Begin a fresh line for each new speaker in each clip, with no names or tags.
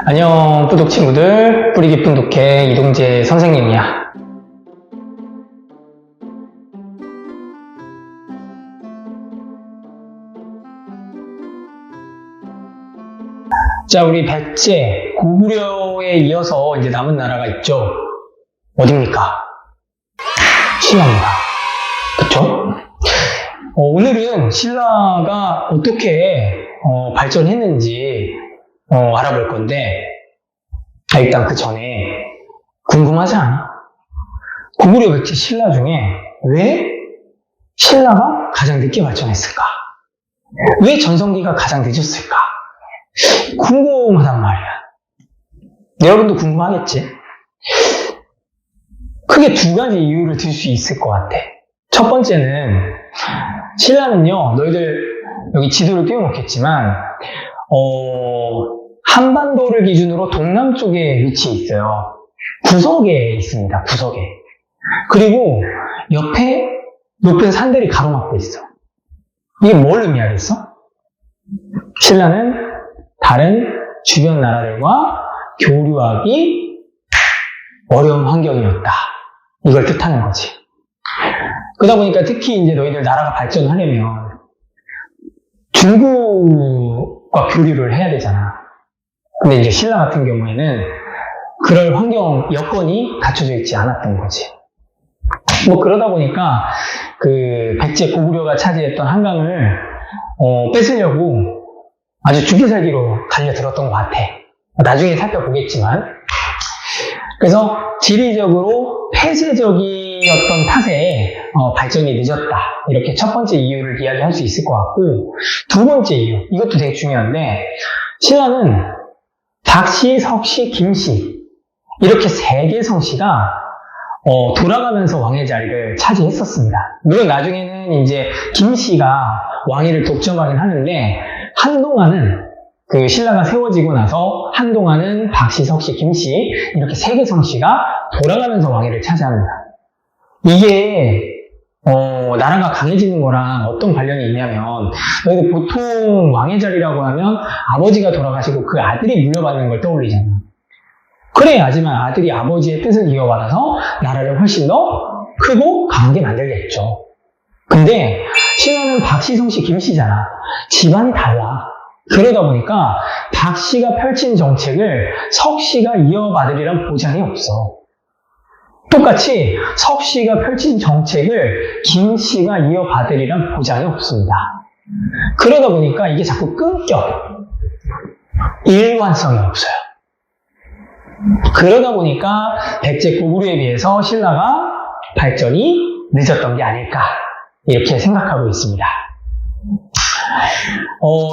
안녕 뿌독 친구들, 뿌리 깊은 독해 이동재 선생님이야. 자, 우리 백제, 고구려에 이어서 이제 남은 나라가 있죠. 어딥니까? 신라입니다. 그쵸? 오늘은 신라가 어떻게 발전했는지 알아볼 건데, 일단 그 전에 궁금하지 않아? 고구려, 백제, 신라 중에 왜 신라가 가장 늦게 발전했을까? 왜 전성기가 가장 늦었을까? 궁금하단 말이야. 여러분도 궁금하겠지? 크게 두 가지 이유를 들 수 있을 것 같아. 첫 번째는 신라는요, 너희들 여기 지도를 띄워놓겠지만 한반도를 기준으로 동남쪽에 위치해 있어요. 구석에 있습니다. 구석에. 그리고 옆에 높은 산들이 가로막고 있어. 이게 뭘 의미하겠어? 신라는 다른 주변 나라들과 교류하기 어려운 환경이었다. 이걸 뜻하는 거지. 그러다 보니까 특히 이제 너희들 나라가 발전하려면 중국과 교류를 해야 되잖아. 근데 이제 신라 같은 경우에는 그럴 환경, 여건이 갖춰져 있지 않았던 거지. 그러다 보니까 그 백제 고구려가 차지했던 한강을 뺏으려고 아주 죽기 살기로 달려들었던 것 같아. 나중에 살펴보겠지만. 그래서 지리적으로 폐쇄적이었던 탓에 발전이 늦었다. 이렇게 첫 번째 이유를 이야기할 수 있을 것 같고, 두 번째 이유, 이것도 되게 중요한데, 신라는 박씨, 석씨, 김씨 이렇게 세 개 성씨가 돌아가면서 왕의 자리를 차지했었습니다. 물론 나중에는 이제 김씨가 왕위를 독점하긴 하는데, 한동안은 그 신라가 세워지고 나서 한동안은 박씨, 석씨, 김씨 이렇게 세 개 성씨가 돌아가면서 왕위를 차지합니다. 이게 나라가 강해지는 거랑 어떤 관련이 있냐면, 너희들 보통 왕의 자리라고 하면 아버지가 돌아가시고 그 아들이 물려받는 걸 떠올리잖아. 그래, 하지만 아들이 아버지의 뜻을 이어받아서 나라를 훨씬 더 크고 강하게 만들겠죠. 근데 신라는 박씨, 성씨, 김씨잖아. 집안이 달라. 그러다 보니까 박씨가 펼친 정책을 석씨가 이어받으리란 보장이 없어. 똑같이 석씨가 펼친 정책을 김씨가 이어받으리란 보장이 없습니다. 그러다 보니까 이게 자꾸 끊겨. 일관성이 없어요. 그러다 보니까 백제 고구려에 비해서 신라가 발전이 늦었던 게 아닐까, 이렇게 생각하고 있습니다.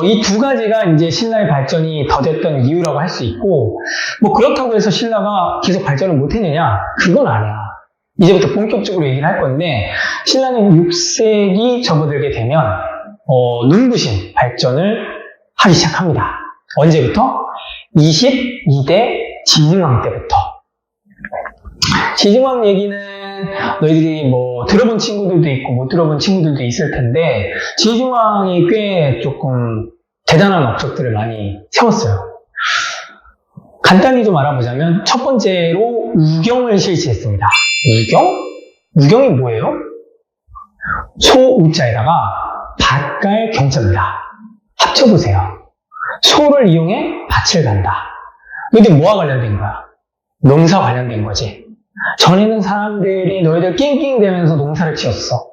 이 두 가지가 이제 신라의 발전이 더뎠던 이유라고 할 수 있고, 그렇다고 해서 신라가 계속 발전을 못했느냐? 그건 아니야. 이제부터 본격적으로 얘기를 할 건데, 신라는 6세기 접어들게 되면 눈부신 발전을 하기 시작합니다. 언제부터? 22대 지증왕 때부터. 지증왕 얘기는 너희들이 들어본 친구들도 있고 못 들어본 친구들도 있을 텐데, 지증왕이 꽤 조금 대단한 업적들을 많이 세웠어요. 간단히 좀 알아보자면, 첫 번째로 우경을 실시했습니다. 우경? 우경이 뭐예요? 소우자에다가 밭갈 경자입니다. 합쳐보세요. 소를 이용해 밭을 간다. 근데 뭐와 관련된 거야? 농사 관련된 거지. 전에는 사람들이 너희들 낑낑대면서 농사를 지었어.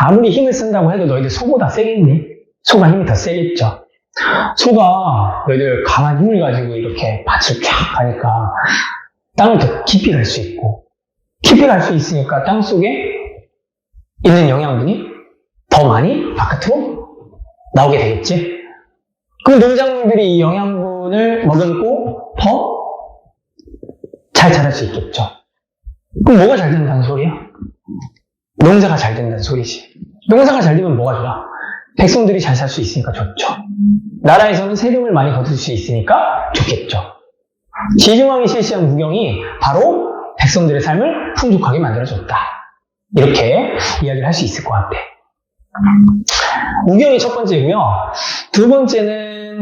아무리 힘을 쓴다고 해도 너희들 소보다 세겠니? 소가 힘이 더 세겠죠. 소가 너희들 강한 힘을 가지고 이렇게 밭을 쫙 가니까 땅을 더 깊이 갈 수 있고, 깊이 갈 수 있으니까 땅 속에 있는 영양분이 더 많이 바깥으로 나오게 되겠지. 그럼 농작물들이 이 영양분을 머금고 더 잘 자랄 수 있겠죠. 그럼 뭐가 잘 된다는 소리야? 농사가 잘 된다는 소리지. 농사가 잘 되면 뭐가 좋아? 백성들이 잘 살 수 있으니까 좋죠. 나라에서는 세금을 많이 거둘 수 있으니까 좋겠죠. 지증왕이 실시한 우경이 바로 백성들의 삶을 풍족하게 만들어줬다. 이렇게 이야기를 할 수 있을 것 같아. 우경이 첫 번째고요. 두 번째는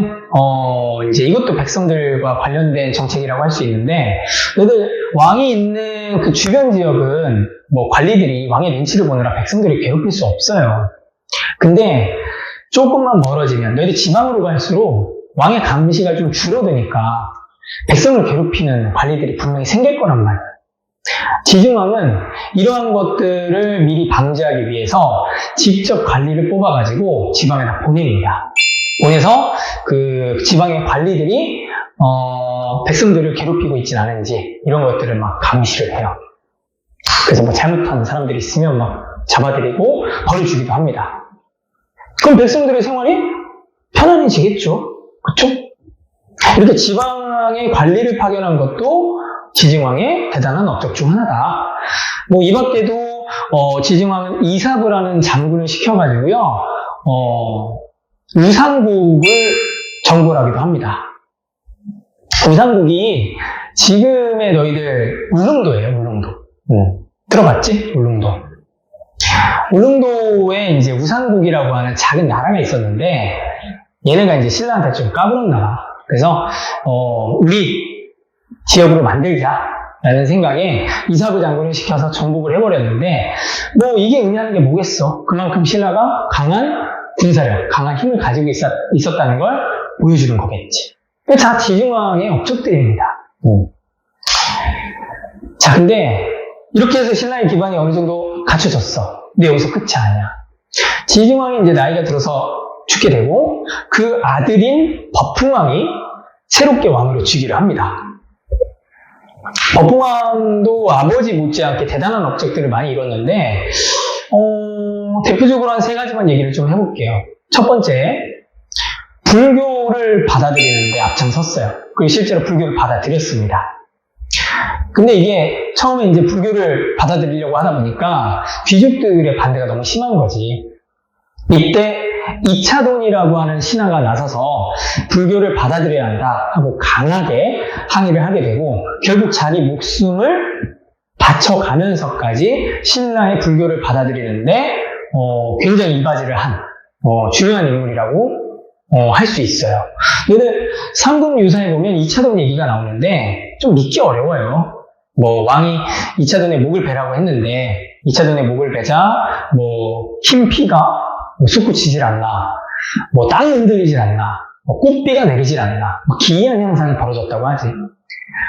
이제 이것도 백성들과 관련된 정책이라고 할 수 있는데, 너희들 왕이 있는 그 주변 지역은 뭐 관리들이 왕의 눈치를 보느라 백성들을 괴롭힐 수 없어요. 근데 조금만 멀어지면 너희들 지방으로 갈수록 왕의 감시가 좀 줄어드니까 백성을 괴롭히는 관리들이 분명히 생길 거란 말이에요. 지중왕은 이러한 것들을 미리 방지하기 위해서 직접 관리를 뽑아가지고 지방에다 보냅니다. 보내서 그 지방의 관리들이 백성들을 괴롭히고 있진 않은지 이런 것들을 막 감시를 해요. 그래서 뭐 잘못한 사람들이 있으면 막 잡아들이고 벌을 주기도 합니다. 그럼 백성들의 생활이 편안해지겠죠. 그쵸? 이렇게 지방의 관리를 파견한 것도 지증왕의 대단한 업적 중 하나다. 뭐 이 밖에도 지증왕은 이사부라는 장군을 시켜가지고요, 우상국을 정벌하기도 합니다. 우상국이 지금의 너희들 울릉도예요, 울릉도. 들어봤지? 울릉도. 울릉도에 이제 우상국이라고 하는 작은 나라가 있었는데 얘네가 이제 신라한테 좀 까불었나 봐. 그래서 우리 지역으로 만들자라는 생각에 이사부 장군을 시켜서 정복을 해버렸는데, 뭐 이게 의미하는 게 뭐겠어? 그만큼 신라가 강한 군사력, 강한 힘을 가지고 있었다는 걸 보여주는 거겠지. 다 지중왕의 업적들입니다. 자, 근데 이렇게 해서 신라의 기반이 어느 정도 갖춰졌어. 근데 여기서 끝이 아니야. 지중왕이 이제 나이가 들어서 죽게 되고 그 아들인 버풍왕이 새롭게 왕으로 즉위를 합니다. 버풍왕도 아버지 못지않게 대단한 업적들을 많이 이뤘는데 대표적으로 한 3가지만 얘기를 좀 해볼게요. 첫 번째, 불교를 받아들이는데 앞장섰어요. 그리고 실제로 불교를 받아들였습니다. 근데 이게 처음에 이제 불교를 받아들이려고 하다 보니까 귀족들의 반대가 너무 심한 거지. 이때 이차돈이라고 하는 신하가 나서서 불교를 받아들여야 한다 하고 강하게 항의를 하게 되고 결국 자기 목숨을 바쳐가면서까지 신라의 불교를 받아들이는데 굉장히 이바지를 한 중요한 인물이라고 할 수 있어요. 근데 삼국유사에 보면 이차돈 얘기가 나오는데 좀 믿기 어려워요. 뭐 왕이 이차돈의 목을 베라고 했는데 이차돈의 목을 베자 뭐 흰피가 솟구치질 않나, 뭐 땅이 흔들리질 않나, 뭐 꽃비가 내리질 않나, 뭐 기이한 현상이 벌어졌다고 하지.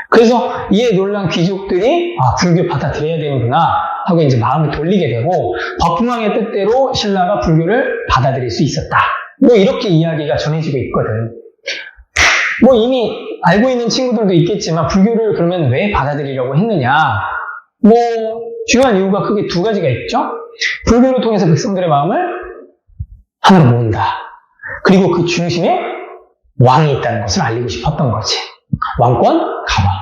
그래서 이에 놀란 귀족들이 불교 받아들여야 되는구나 하고 이제 마음을 돌리게 되고 버풍왕의 뜻대로 신라가 불교를 받아들일 수 있었다. 뭐 이렇게 이야기가 전해지고 있거든. 뭐 이미 알고 있는 친구들도 있겠지만 불교를 그러면 왜 받아들이려고 했느냐? 뭐 중요한 이유가 크게 2가지가 있죠. 불교를 통해서 백성들의 마음을 하나로 모은다. 그리고 그 중심에 왕이 있다는 것을 알리고 싶었던 거지. 왕권, 가왕.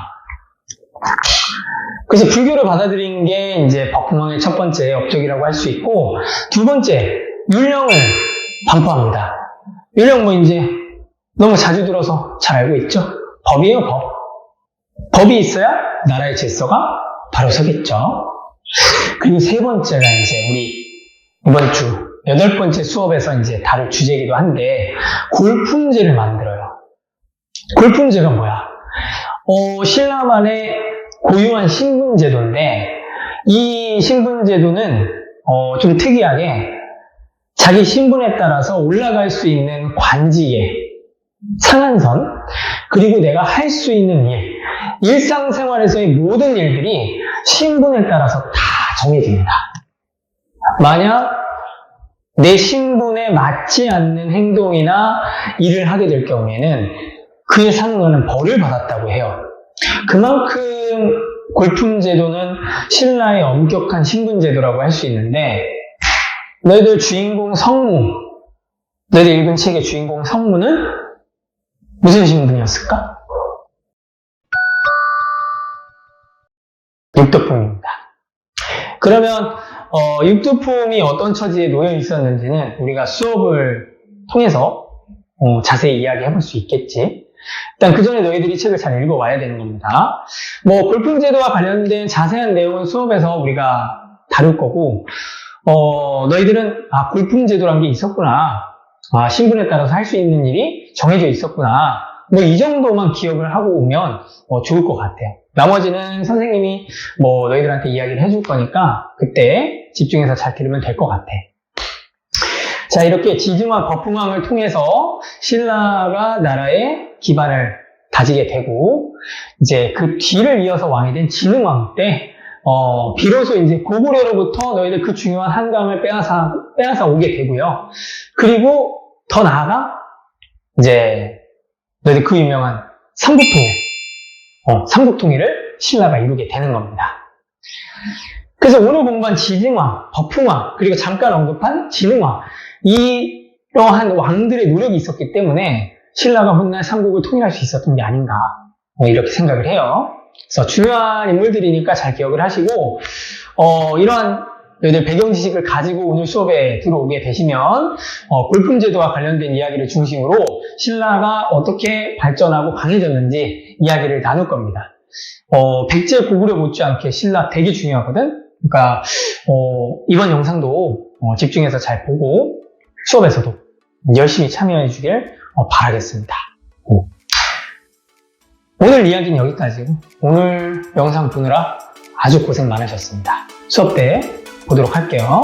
그래서 불교를 받아들인 게 이제 버풍왕의 첫 번째 업적이라고 할 수 있고, 2번째, 율령을 반포합니다. 율령 뭐 이제 너무 자주 들어서 잘 알고 있죠? 법이에요, 법. 법이 있어야 나라의 질서가 바로 서겠죠. 그리고 3번째가 이제 우리 이번 주 8번째 수업에서 이제 다룰 주제이기도 한데 골품제를 만들어요. 골품제가 뭐야? 신라만의 고유한 신분제도인데 이 신분제도는 좀 특이하게 자기 신분에 따라서 올라갈 수 있는 관직에 상한선, 그리고 내가 할 수 있는 일, 일상생활에서의 모든 일들이 신분에 따라서 다 정해집니다. 만약 내 신분에 맞지 않는 행동이나 일을 하게 될 경우에는 그에 상응하는 벌을 받았다고 해요. 그만큼 골품제도는 신라의 엄격한 신분제도라고 할 수 있는데, 너희들 주인공 성무, 너희들 읽은 책의 주인공 성무는 무슨 신분이었을까? 육도품입니다. 그러면 육두품이 어떤 처지에 놓여 있었는지는 우리가 수업을 통해서 자세히 이야기해 볼 수 있겠지. 일단 그 전에 너희들이 책을 잘 읽어와야 되는 겁니다. 뭐 골품제도와 관련된 자세한 내용은 수업에서 우리가 다룰 거고, 너희들은 골품제도란 게 있었구나, 신분에 따라서 할 수 있는 일이 정해져 있었구나. 뭐 이 정도만 기억을 하고 오면 좋을 것 같아요. 나머지는 선생님이 뭐 너희들한테 이야기를 해줄 거니까 그때 집중해서 잘 들으면 될 것 같아. 자, 이렇게 지증왕, 버풍왕을 통해서 신라가 나라의 기반을 다지게 되고, 이제 그 뒤를 이어서 왕이 된 진흥왕 때, 비로소 이제 고구려로부터 너희들 그 중요한 한강을 빼앗아 오게 되고요. 그리고 더 나아가, 이제, 너희들 그 유명한 삼국통일을 신라가 이루게 되는 겁니다. 그래서 오늘 공부한 지증왕, 버풍왕, 그리고 잠깐 언급한 진흥왕, 이러한 왕들의 노력이 있었기 때문에 신라가 훗날 삼국을 통일할 수 있었던 게 아닌가, 이렇게 생각을 해요. 그래서 중요한 인물들이니까 잘 기억을 하시고, 이러한 너희들 배경 지식을 가지고 오늘 수업에 들어오게 되시면 골품제도와 관련된 이야기를 중심으로 신라가 어떻게 발전하고 강해졌는지 이야기를 나눌 겁니다. 백제 고구려 못지않게 신라 되게 중요하거든. 그러니까 이번 영상도 집중해서 잘 보고 수업에서도 열심히 참여해 주길 바라겠습니다. 오늘 이야기는 여기까지고, 오늘 영상 보느라 아주 고생 많으셨습니다. 수업 때 보도록 할게요.